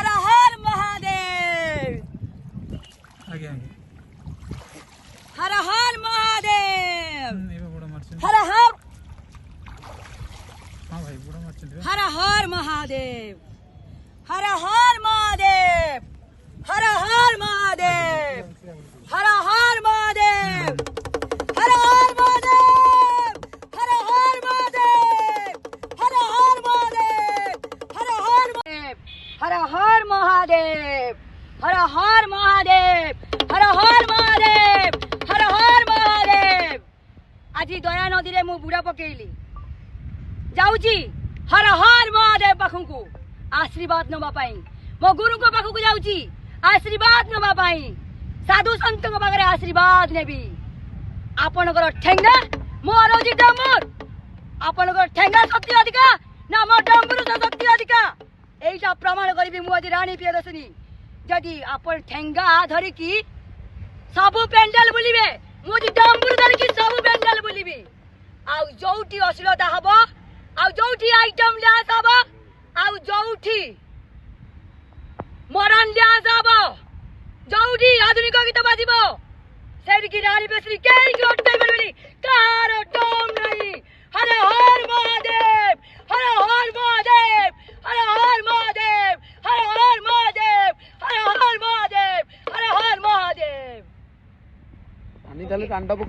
हर हर महादेव। आगे आगे हर हर महादेव। बुड़ा मारछन हर हर हां भाई बुड़ा मारछन हर हर महादेव। हर हर महादेव। हर हर महादेव। हर हर महादेव। हर हर महादेव। हर हर महादेव। हर हर महादेव। हर हर महादेव। हर हर महादेव। हर हर महादेव। हर हर महादेव। हर हर महादेव। आज दया नदी रे मु बुड़ा पकेली जाऊची हर हर महादेव पाखु आशीर्वाद नवा पाई मो गुरु को पाखु जाऊची आशीर्वाद नवा पाई साधु संत को पाखरे आशीर्वाद नेबी आपनकर ठेंगा मोर होची डमर आपनकर ठेंगा शक्ति अधिका ना मो डमरू शक्ति अधिका एटा प्रमाण करबी मु आज रानी प्रियदर्शनी जदी आपन ठेंगा धरि की सब पेंडल बुलिबे मु आज डमरू धरि की सब पेंडल बुलिबी आ जोठी अश्लीलता हबो आ जोठी आइटम लिया सब आ जोठी मरण लिया सब जोठी आधुनिक गीत बाजिबो सेठ की रानी बेसरी केई की अटकाई परबेनी कार टोम नहीं हर हर महादेव। हर हर महादेव। हर हर महादेव। हर हर महादेव। हर हर महादेव। हर हर महादेव। आनी ताले तांडव